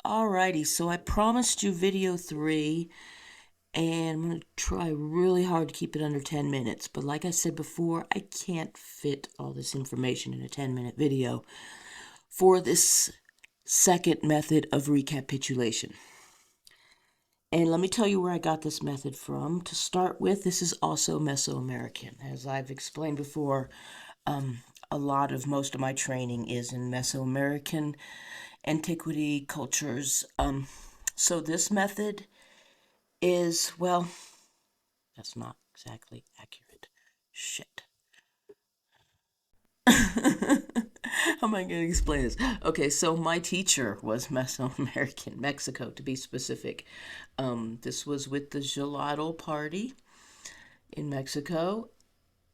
Alrighty, so I promised you video 3, and I'm going to try really hard to keep it under 10 minutes. But like I said before, I can't fit all this information in a 10-minute video for this second method of recapitulation. And let me tell you where I got this method from. To start with, this is also Mesoamerican. As I've explained before, most of my training is in Mesoamerican antiquity cultures. So this method is, well, that's not exactly accurate. Shit. How am I going to explain this? Okay, so my teacher was Mesoamerican, Mexico to be specific. This was with the Xolotl party in Mexico.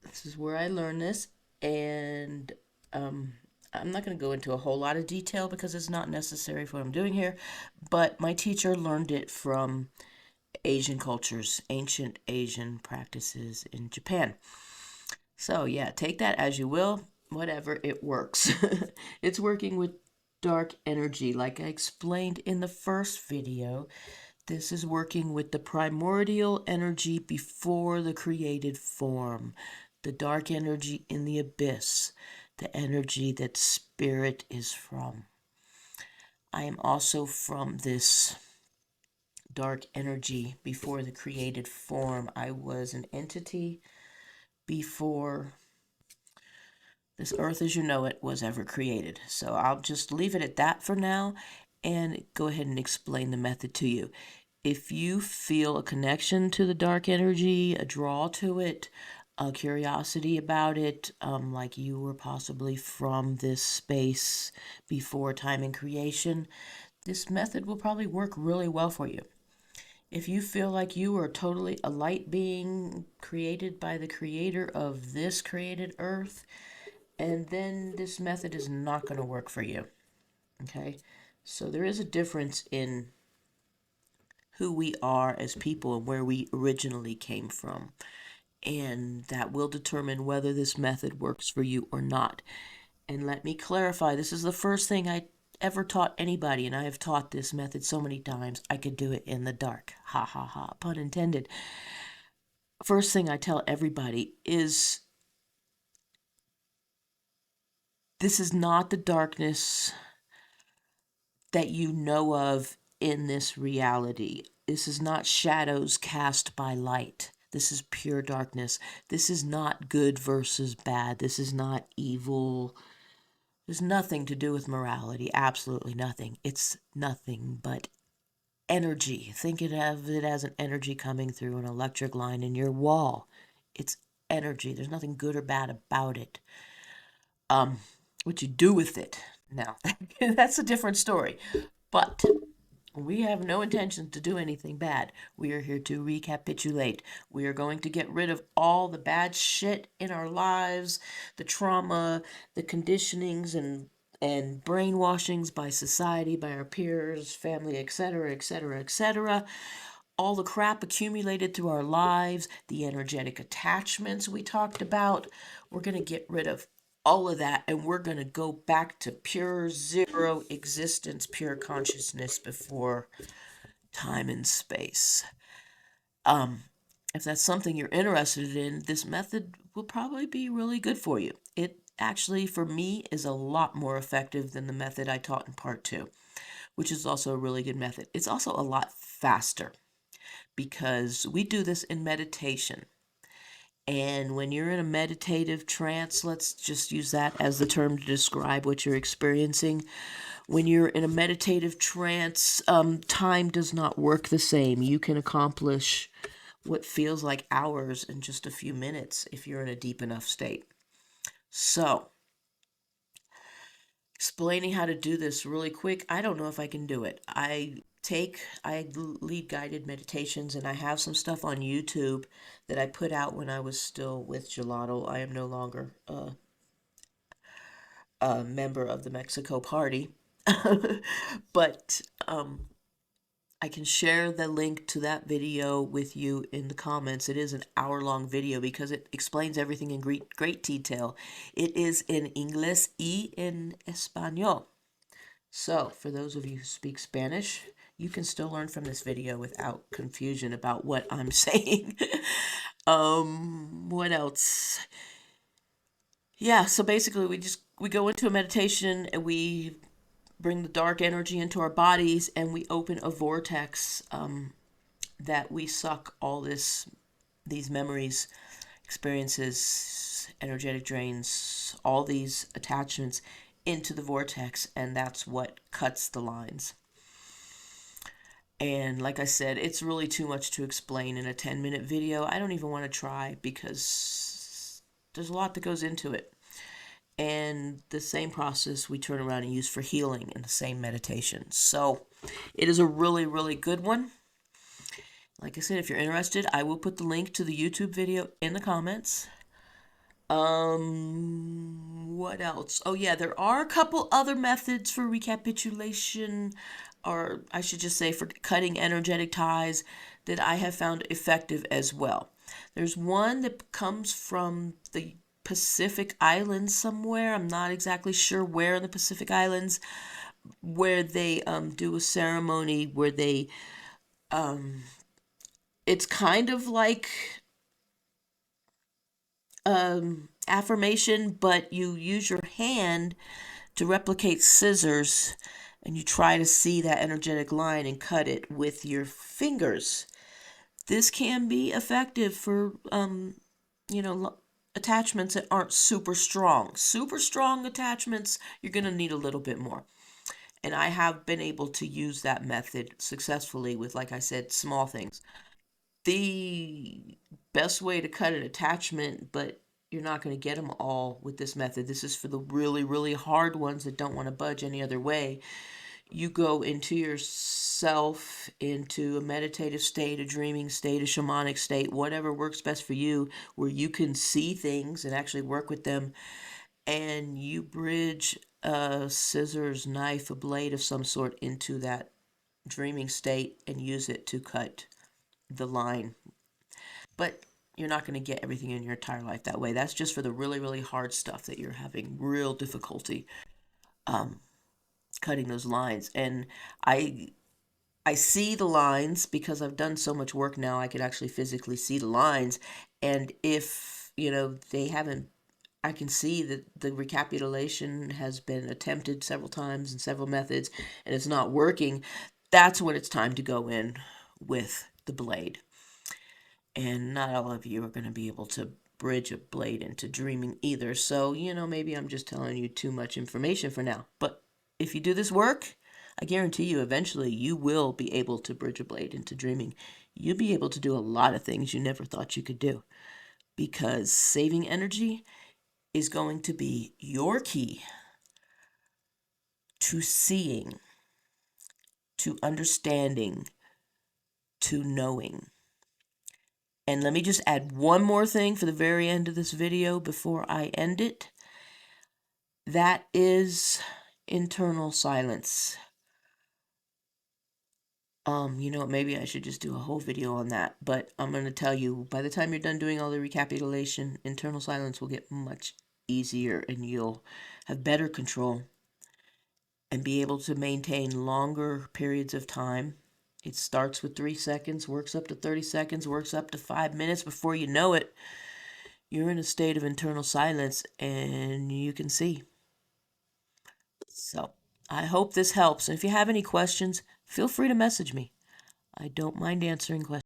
This is where I learned this, and I'm not going to go into a whole lot of detail because it's not necessary for what I'm doing here, but my teacher learned it from Asian cultures, ancient Asian practices in Japan. So yeah, take that as you will, whatever, it works. It's working with dark energy. Like I explained in the first video, this is working with the primordial energy before the created form, the dark energy in the abyss, the energy that spirit is from. I am also from this dark energy before the created form. I was an entity before this earth as you know it was ever created. So I'll just leave it at that for now and go ahead and explain the method to you. If you feel a connection to the dark energy, a draw to it, a curiosity about it, like you were possibly from this space before time and creation, this method will probably work really well for you. If you feel like you are totally a light being created by the creator of this created earth, and then this method is not going to work for you. Okay? So there is a difference in who we are as people and where we originally came from. And that will determine whether this method works for you or not. And let me clarify, this is the first thing I ever taught anybody, and I have taught this method so many times I could do it in the dark. Ha ha ha, pun intended. First thing I tell everybody is this is not the darkness that you know of in this reality. This is not shadows cast by light. This is pure darkness. This is not good versus bad. This is not evil. There's nothing to do with morality. Absolutely nothing. It's nothing but energy. Think of it as an energy coming through an electric line in your wall. It's energy. There's nothing good or bad about it. What you do with it, now, that's a different story. But we have no intention to do anything bad. We are here to recapitulate. We are going to get rid of all the bad shit in our lives, the trauma, the conditionings and brainwashings by society, by our peers, family, etc., etc., etc. All the crap accumulated through our lives, the energetic attachments we talked about. We're going to get rid of all of that, and we're going to go back to pure zero existence, pure consciousness before time and space. If that's something you're interested in, this method will probably be really good for you. It actually, for me, is a lot more effective than the method I taught in part 2, which is also a really good method. It's also a lot faster because we do this in meditation. And when you're in a meditative trance, let's just use that as the term to describe what you're experiencing. When you're in a meditative trance, time does not work the same. You can accomplish what feels like hours in just a few minutes if you're in a deep enough state. So, explaining how to do this really quick, I don't know if I can do it. I lead guided meditations, and I have some stuff on YouTube that I put out when I was still with Xolotl. I am no longer a member of the Mexico party. But I can share the link to that video with you in the comments. It is an hour-long video because it explains everything in great detail. It is in Inglés y en Español. So, for those of you who speak Spanish, you can still learn from this video without confusion about what I'm saying. What else? Yeah, so basically we go into a meditation and we bring the dark energy into our bodies and we open a vortex that we suck all these memories, experiences, energetic drains, all these attachments into the vortex, and that's what cuts the lines. And like I said, it's really too much to explain in a 10-minute video. I don't even want to try because there's a lot that goes into it. And the same process we turn around and use for healing in the same meditation. So it is a really, really good one. Like I said, if you're interested, I will put the link to the YouTube video in the comments. What else? Oh yeah, there are a couple other methods for recapitulation, or I should just say for cutting energetic ties, that I have found effective as well. There's one that comes from the Pacific Islands somewhere. I'm not exactly sure where in the Pacific Islands, where they do a ceremony where they it's kind of like affirmation, but you use your hand to replicate scissors and you try to see that energetic line and cut it with your fingers. This can be effective for, you know, attachments that aren't super strong. Super strong attachments, you're going to need a little bit more. And I have been able to use that method successfully with, like I said, small things. The best way to cut an attachment, but you're not going to get them all with this method. This is for the really, really hard ones that don't want to budge any other way. You go into yourself, into a meditative state, a dreaming state, a shamanic state, whatever works best for you, where you can see things and actually work with them. And you bridge a scissors, knife, a blade of some sort into that dreaming state and use it to cut the line. But you're not going to get everything in your entire life that way. That's just for the really, really hard stuff that you're having real difficulty cutting those lines. And I I see the lines because I've done so much work now. I could actually physically see the lines, and if they haven't, I can see that the recapitulation has been attempted several times in several methods, and it's not working. That's when it's time to go in with the blade. And not all of you are going to be able to bridge a blade into dreaming either. So, maybe I'm just telling you too much information for now. But if you do this work, I guarantee you eventually you will be able to bridge a blade into dreaming. You'll be able to do a lot of things you never thought you could do, because saving energy is going to be your key to seeing, to understanding, to knowing. And let me just add one more thing for the very end of this video before I end it. That is internal silence. Maybe I should just do a whole video on that, but I'm going to tell you, by the time you're done doing all the recapitulation, internal silence will get much easier and you'll have better control and be able to maintain longer periods of time. It starts with 3 seconds, works up to 30 seconds, works up to 5 minutes. Before you know it, you're in a state of internal silence and you can see. So I hope this helps. And if you have any questions, feel free to message me. I don't mind answering questions.